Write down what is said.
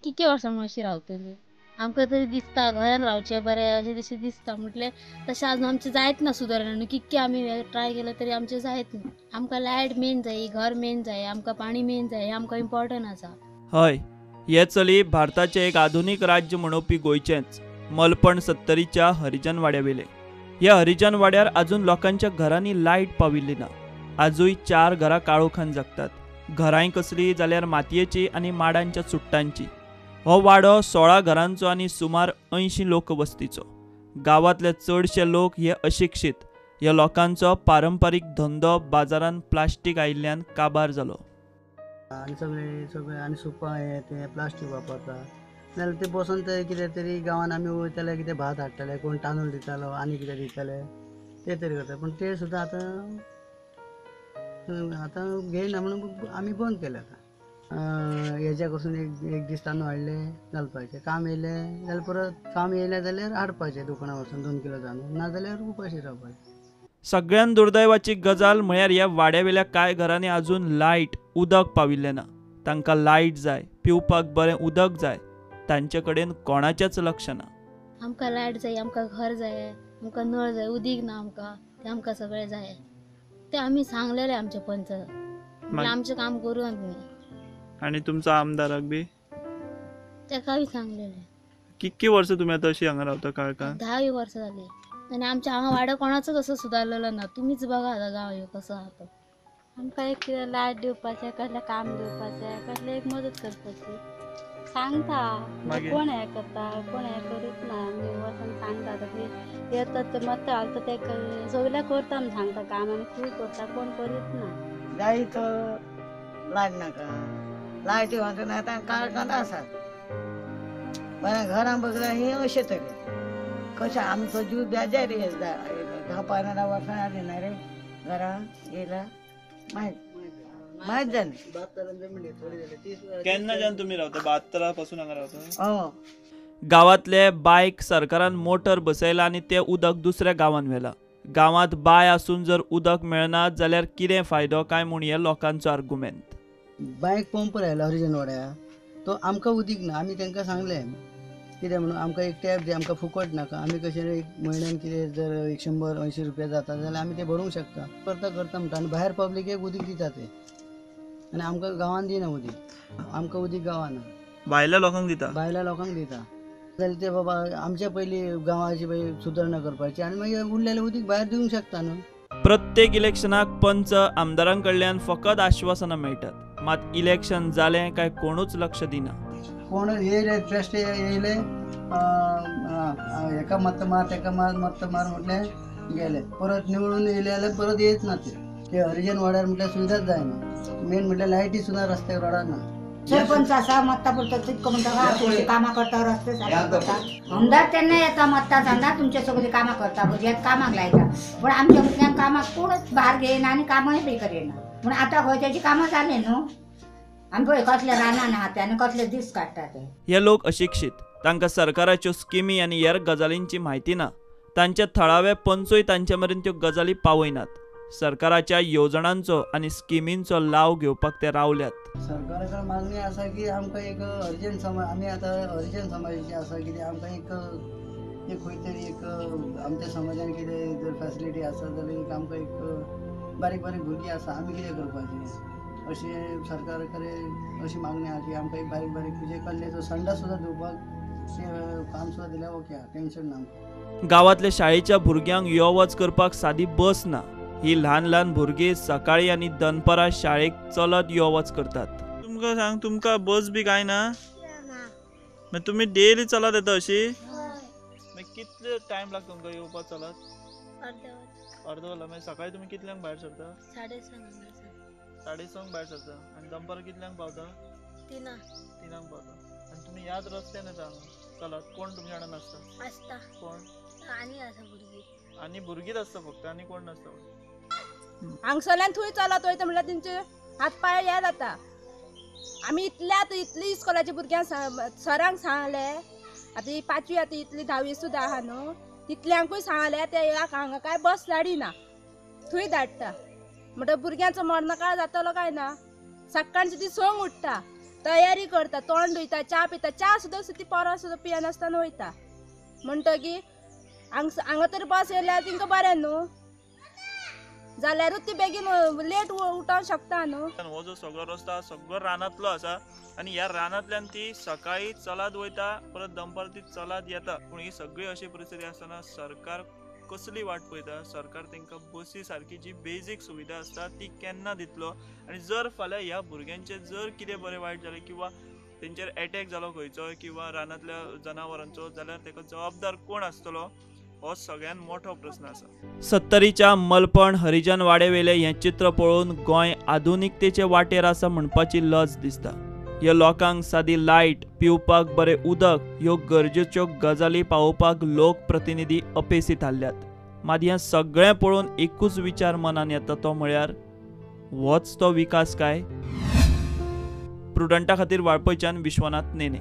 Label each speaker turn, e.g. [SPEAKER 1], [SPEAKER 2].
[SPEAKER 1] किती वर्सां अशी रावतली आमकां तरी दिसता घरान रावचे बरें अशें तशें दिसता म्हटल्यार तशें आजून आमचें जायत ना सुदारणा न्हू कितके आमी ट्राय केलं तरी आमचें जायत ना आमकां लायट मेन जाय घर मेन जाय आमकां पाणी मेन जाय आमकां इम्पॉर्टंट आसा
[SPEAKER 2] हय हे चली भारताचें एक आधुनीक राज्य म्हणोवपी गोंयचेंच मलपण 70च्या हरिजन वाड्यावेले ह्या हरिजन वाड्यार आजून लोकांच्या घरांनी लायट पाविल्ली ना आजूय 4 घरां काळोखान जगतात घरांय कसली जाल्यार मातयेची आनी माडांच्या चुट्टांची हो वाडो 16 घरांचो आनी सुमार 80 लोक वस्तीचो गांवांतले चडशे लोक हे अशिक्षीत ह्या लोकांचो पारंपारीक धंदो बाजारांत प्लास्टीक आयिल्ल्यान काबार जालो
[SPEAKER 3] आनी सगळे आनी सुपां हे ते प्लास्टीक वापरता नाल्यार ते बसून ते कितें तरी गांवांत आमी वयताले कितें भात हाडटाले कोण तांदूळ दितालो आनी कितें दिताले ते तरी करता पूण ते सुद्दां आतां घेयना म्हणून आमी बंद केले आतां हेज्या कडसून एक दीस तांदूळ हाडले घालपाचे काम येयलें जाल्यार परत काम येयलें जाल्यार हाडपाचें दुकाना वचून 2 किलो तांदूळ ना जाल्यार उपाशी रावपाचें
[SPEAKER 2] सगळ्यात दुर्दैवाची गजाल म्हळ्यार ह्या वाड्यावेल्या कांय घरांनी अजून लायट उदक पाविल्लें ना तांकां लायट जाय पिवपाक बरें उदक जाय तांचे कडेन कोणाचेंच लक्ष ना
[SPEAKER 1] आमकां लायट जाय आमकां घर जाय आमकां नळ जाय उदीक ना आमकां ते आमकां सगळें जाय ते आमी सांगलेलें आमचे पंच आमचें काम करूं आमी
[SPEAKER 2] आनी तुमचो आमदाराक बी
[SPEAKER 1] तेका बी सांगलेलें
[SPEAKER 2] कितकी वर्सां तुमी आतां अशी हांगा रावता काळखान
[SPEAKER 1] 10 वर्सां जाली आनी आमच्या हांगा वाडो कोणाचोच असो सुदारलेलो ना तुमीच बघा आतां गांव ह्यो कसो आहा तो आमकां एक कितें लायट दिवपाचें कसलें काम दिवपाचें कसलें एक मदत करपाची सांगता कोण हें करता कोण हें करीत ना आमी वचून सांगता तशें येतात ते मत घालता ते सगळें करता आमी सांगता काम आनी खूब करता कोण करीत ना
[SPEAKER 4] जायत लायट नाका लायटी वचून ना काळखान आसात बरें घरां बघल्यार ही अशें तरी कशें आमचो जीव बेजार 10-15 वर्सां जालीं ना रे घरां येयला माहीत जालें
[SPEAKER 2] केन्नाच्यान तुमी रावता 72 पासून हांगा रावता
[SPEAKER 4] हो
[SPEAKER 2] गांवांतले बायक सरकारान मोटर बसयला आनी ते उदक दुसऱ्या गांवांत व्हेला गांवांत बाय आसून जर उदक मेळना जाल्यार कितें फायदो काय म्हूण हे लोकांचो आर्ग्युमेंट
[SPEAKER 3] बायक पंप राहिला हरिजन वाड्या तो आमकां उदीक ना आमी तांकां सांगलें कितें म्हणून आमकां एक टॅप दी आमकां फुकट नाका आमी कशें एक म्हयन्यान कितें जर 100-80 रुपया जाता जाल्यार आमी ते भरूंक शकता करता म्हणटा आनी भायर पब्लिकेक उदीक दिता ते आनी आमकां गांवांत दिना उदीक आमकां उदीक गांवांत ना
[SPEAKER 2] भायल्या लोकांक दिता
[SPEAKER 3] जाल्यार ते बाबा आमच्या पयलीं गांवाची पळय सुदारणा करपाची आनी मागीर उरलेलें उदीक भायर दिवंक शकता न्हू
[SPEAKER 2] प्रत्येक इलेक्शनाक पंच आमदारां कडल्यान फकत आश्वासनां मेळटात मात इलेक्शन जालें काय कोणूच लक्ष दिना
[SPEAKER 3] कोण येयले बेस्ट येयले एका मत्त मार तेका मत्त मार म्हटल्यार गेले परत निवडून येयले जाल्यार परत येयच ना ते हरिजन वाड्यार म्हटल्यार सुविधाच जायना मेन म्हटल्यार लायटी सुद्दां रस्त्याक रोडार ना
[SPEAKER 5] सरपंच आसा मत्ता पुरता तितको म्हणटा तुमची कामां करता रस्ते सारके करता आमदार तेन्ना येता मत्ता सांगता तुमचे सगळी कामां करता भुरग्यांक कामाक लायता पण आमच्या भुरग्यांक कामाक कोणूच भायर घेयना आनी कामय बी करिना पूण आतां खंय तेजी कामां जाली न्हू आमी पळय कसले रानान आहा ते आनी कसले दीस काडटा ते
[SPEAKER 2] हे लोक अशिक्षीत तांकां सरकाराच्यो स्किमी आनी हेर गजालींची म्हायती ना तांचे थळावे पंचूय तांचे मेरेन त्यो गजाली पावयनात सरकाराच्या योजनांचो आनी स्किमींचो लाव घेवपाक ते रावल्यात
[SPEAKER 3] सरकारा कडेन मागणी आसा की आमकां एक हरिजन समाज आमी आतां हरिजन समाजाचे आसा कितें आमकां एक खंय तरी एक आमच्या समाजान कितें जर फॅसिलिटी आसा जाल्यार आमकां एक बारीक भुरगीं आसा आमी कितें करपाचें अशें सरकारा कडेन अशी मागणी आहा की आमकां एक बारीक तुजे कडले संडास सुद्दां दिवपाक काम सुद्दां दिल्यार ओके टेन्शन ना
[SPEAKER 2] गांवांतल्या शाळेच्या भुरग्यांक यो वच करपाक सादी बस ना ही ल्हान भुरगीं सकाळी आनी दनपारां शाळेक चलत यो वच करतात तुमकां सांग तुमकां बस बी काय ना मागीर तुमी डेली चलत येता अशी मागीर कितले टायम लागता तुमकां येवपाक चलत अर्द वरां मागीर सकाळी तुमी कितल्यांक भायर सरता 6:30 भायर सरता आनी दनपारां कितल्यांक पावता 3 पावता आनी तुमी ह्याच रस्त्यान येता चलत कोण तुमच्या वांगडा नासता कोण आनी भुरगींच आसता फक्त आनी कोण नासता
[SPEAKER 6] हांगसरल्यान थंय चलत वयता म्हणल्यार तेंचे हात पांय हे जाता आमी इतली इस्कॉलाच्या भुरग्यांक सरांक सांगले आतां ही 5वी आतां इतली 10वी सुद्दां आहा न्हू तितल्यांकूय सांगले ते हांगा काय बस धाडिना थंय धाडटा म्हणटा भुरग्यांचो मरणकाळ जातलो काय ना सकाळचे ती संक उठटा तयारी करता, तोंड धुयता, च्या पिता, च्या सुद्दां ती पोरां सुद्दां पियनासतना वयता. म्हणटकीर हांगा तरी बस येयल्यार तिंका बरें न्हू, जाल्यारूच ती बेगीन लेट उठोवंक शकता न्हू.
[SPEAKER 2] हो जो सगळो रस्तो हा सगळो रानातलो आसा आणि ह्या रानांतल्यान ती सकाळी चलत वयता, परत दनपार ती चलत येता. पूण ही सगळी अशी परिस्थिती आसतना सरकार कसली वाट पळयता? सरकार तांकां बसी सारकी जी बेजीक सुविधा आसता ती केन्ना दितलो? आणि जर फाल्यां ह्या भुरग्यांचें जर कितें बरें वायट जालें किंवा तेंचेर अटॅक जालो खंयचोय किंवा रानांतल्या जनावरांचो, जाल्यार ताका जबाबदार कोण आसतलो? हो सगळ्यात मोठो प्रश्न आसा. 70च्या मलपण हरिजन वाड्यावेले हें चित्र पळोवन गोंय आधुनिकतेचे वाटेर आसा म्हणपाची लज दिसता. ह्या लोकांक सादी लायट, पिवपाक बरें उदक ह्यो गरजेच्यो गजाली पावोवपाक लोकप्रतिनिधी अपेसीत आसल्यात. मात हें सगळें पळोवन एकूच विचार मनान येता, तो म्हळ्यार होच तो विकास काय? प्रुडंटा खातीर वाळपयच्यान विश्वनाथ नेने.